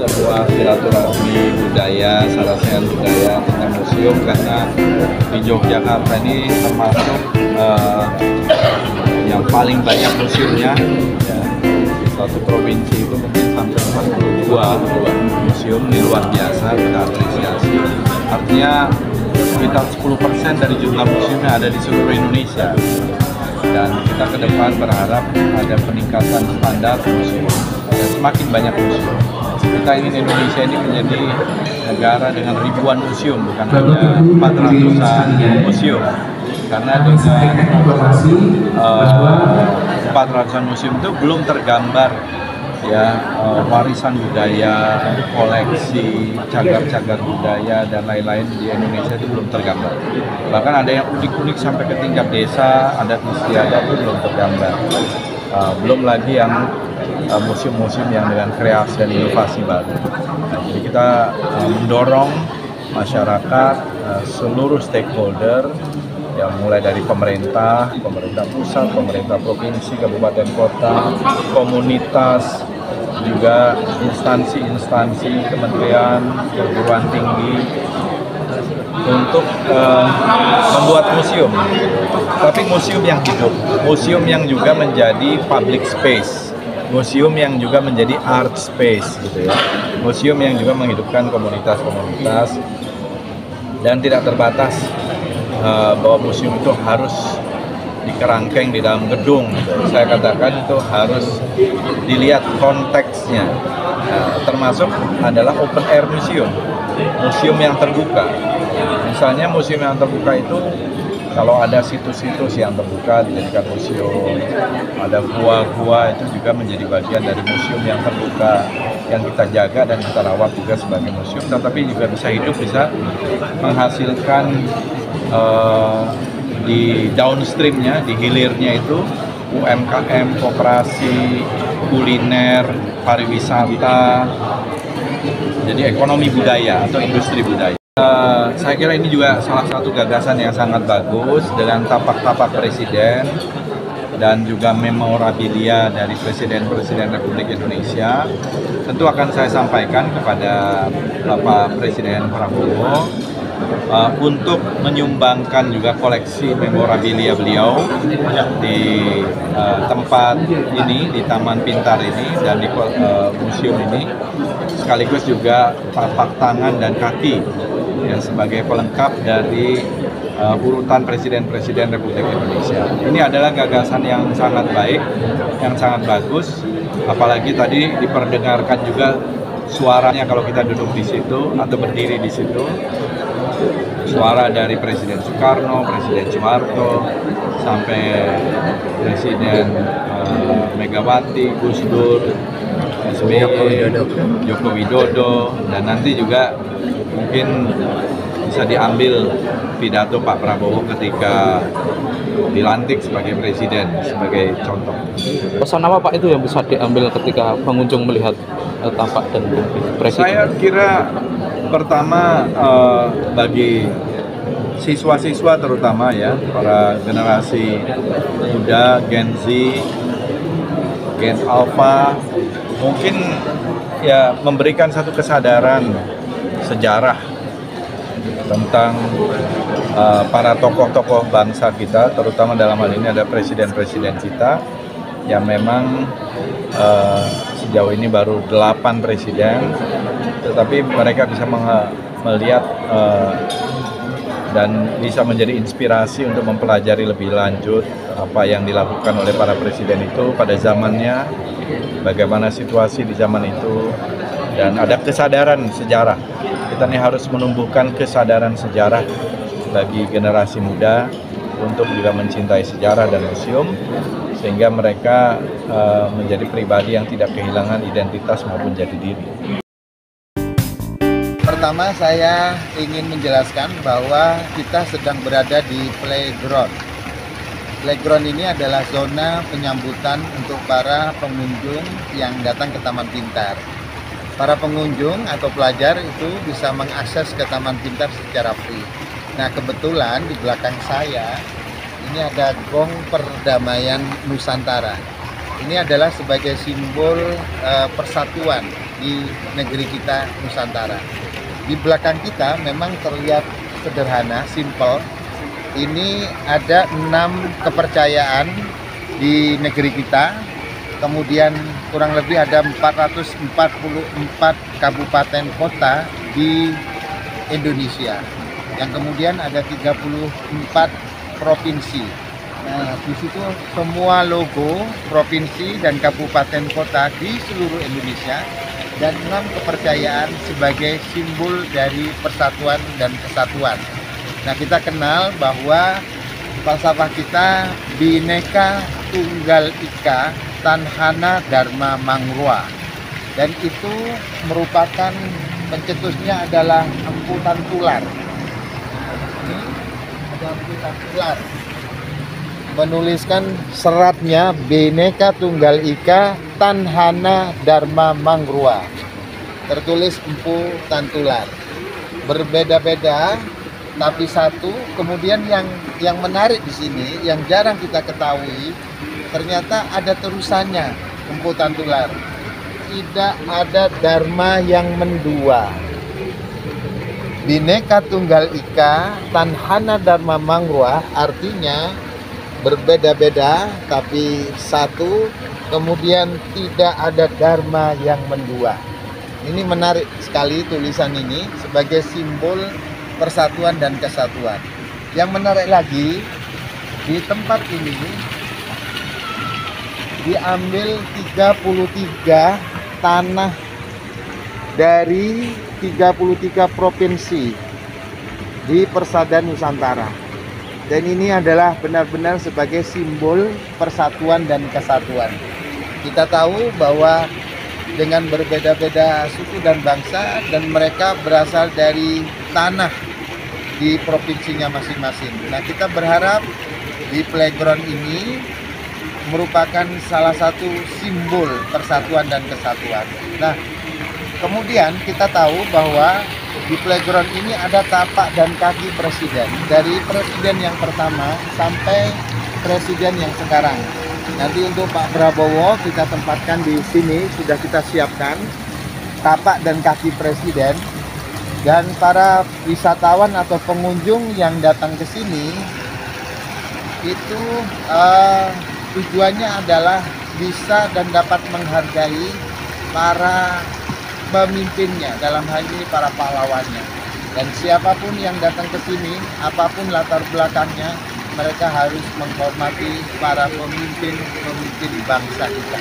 sebuah silaturahmi budaya, sarasehan budaya tentang museum, karena di Yogyakarta ini termasuk yang paling banyak museumnya. Ya, di suatu provinsi itu mungkin sampai 42 museum, ini luar biasa, kita apresiasi. Artinya sekitar 10% dari jumlah museum yang ada di seluruh Indonesia. Dan kita ke depan berharap ada peningkatan standar museum dan semakin banyak museum. Kita ingin Indonesia ini menjadi negara dengan ribuan museum, bukan hanya 400-an museum. Karena dengan 400-an museum itu belum tergambar ya warisan budaya, koleksi, cagar-cagar budaya dan lain-lain di Indonesia itu belum tergambar. Bahkan ada yang unik-unik sampai ke tingkat desa, adat istiadat itu belum tergambar. Belum lagi yang museum-museum yang dengan kreasi dan inovasi baru. Jadi kita mendorong masyarakat, seluruh stakeholder, yang mulai dari pemerintah pusat, pemerintah provinsi, kabupaten kota, komunitas, juga instansi-instansi, kementerian, perguruan tinggi, untuk membuat museum. Tapi museum yang hidup, museum yang juga menjadi public space, museum yang juga menjadi art space, gitu ya. Museum yang juga menghidupkan komunitas-komunitas dan tidak terbatas bahwa museum itu harus dikerangkeng di dalam gedung. Saya katakan itu harus dilihat konteksnya, termasuk adalah open air museum, museum yang terbuka. Misalnya museum yang terbuka itu kalau ada situs-situs yang terbuka dijadikan museum, ada gua-gua itu juga menjadi bagian dari museum yang terbuka yang kita jaga dan kita rawat juga sebagai museum, tetapi juga bisa hidup, bisa menghasilkan di downstreamnya, di hilirnya itu UMKM, koperasi, kuliner, pariwisata, jadi ekonomi budaya atau industri budaya. Saya kira ini juga salah satu gagasan yang sangat bagus dengan tapak-tapak presiden dan juga memorabilia dari Presiden-Presiden Republik Indonesia. Tentu akan saya sampaikan kepada Bapak Presiden Prabowo untuk menyumbangkan juga koleksi memorabilia beliau di tempat ini, di Taman Pintar ini dan di museum ini, sekaligus juga tapak tangan dan kaki ya, sebagai pelengkap dari urutan Presiden-Presiden Republik Indonesia. Ini adalah gagasan yang sangat baik, yang sangat bagus, apalagi tadi diperdengarkan juga suaranya kalau kita duduk di situ atau berdiri di situ. Suara dari Presiden Soekarno, Presiden Soeharto, sampai Presiden Megawati, Gus Dur, SBY, Joko Widodo, dan nanti juga mungkin bisa diambil pidato Pak Prabowo ketika dilantik sebagai presiden, sebagai contoh. Pesan apa Pak itu yang bisa diambil ketika pengunjung melihat tapak dan presiden? Saya kira pertama bagi siswa-siswa terutama ya, para generasi muda, Gen Z, Gen Alpha, mungkin ya memberikan satu kesadaran sejarah tentang para tokoh-tokoh bangsa kita, terutama dalam hal ini ada presiden-presiden kita yang memang sejauh ini baru 8 presiden, tetapi mereka bisa melihat dan bisa menjadi inspirasi untuk mempelajari lebih lanjut apa yang dilakukan oleh para presiden itu pada zamannya, bagaimana situasi di zaman itu, dan ada kesadaran sejarah. Kita ini harus menumbuhkan kesadaran sejarah bagi generasi muda untuk juga mencintai sejarah dan museum, sehingga mereka menjadi pribadi yang tidak kehilangan identitas maupun jati diri. Pertama, saya ingin menjelaskan bahwa kita sedang berada di playground. Playground ini adalah zona penyambutan untuk para pengunjung yang datang ke Taman Pintar. Para pengunjung atau pelajar itu bisa mengakses ke Taman Pintar secara free. Nah, kebetulan di belakang saya ini ada Gong Perdamaian Nusantara. Ini adalah sebagai simbol persatuan di negeri kita Nusantara. Di belakang kita memang terlihat sederhana, simple. Ini ada 6 kepercayaan di negeri kita. Kemudian kurang lebih ada 444 kabupaten kota di Indonesia. Yang kemudian ada 34 provinsi. Nah, di situ semua logo provinsi dan kabupaten kota di seluruh Indonesia dan 6 kepercayaan sebagai simbol dari persatuan dan kesatuan. Nah, kita kenal bahwa falsafah kita Bhinneka Tunggal Ika Tanhana Dharma Mangrua, dan itu merupakan pencetusnya adalah Empu Tantular. Ini ada Empu Tantular menuliskan seratnya Bhinneka Tunggal Ika Tanhana Dharma Mangrua, tertulis Empu Tantular. Berbeda-beda tapi satu. Kemudian yang menarik di sini yang jarang kita ketahui, ternyata ada terusannya Empu Tantular. Tidak ada dharma yang mendua. Bhinneka Tunggal Ika Tanhana Dharma Mangrua artinya berbeda-beda tapi satu, kemudian tidak ada dharma yang mendua. Ini menarik sekali tulisan ini sebagai simbol persatuan dan kesatuan. Yang menarik lagi, di tempat ini diambil 33 tanah dari 33 provinsi di persada Nusantara. Dan ini adalah benar-benar sebagai simbol persatuan dan kesatuan. Kita tahu bahwa dengan berbeda-beda suku dan bangsa, dan mereka berasal dari tanah di provinsinya masing-masing. Nah, kita berharap di playground ini merupakan salah satu simbol persatuan dan kesatuan. Nah, kemudian kita tahu bahwa di playground ini ada tapak dan kaki presiden, dari presiden yang pertama sampai presiden yang sekarang. Nanti untuk Pak Prabowo kita tempatkan di sini, sudah kita siapkan tapak dan kaki presiden. Dan para wisatawan atau pengunjung yang datang ke sini itu tujuannya adalah bisa dan dapat menghargai para pemimpinnya, dalam hal ini para pahlawannya. Dan siapapun yang datang ke sini, apapun latar belakangnya, mereka harus menghormati para pemimpin bangsa kita.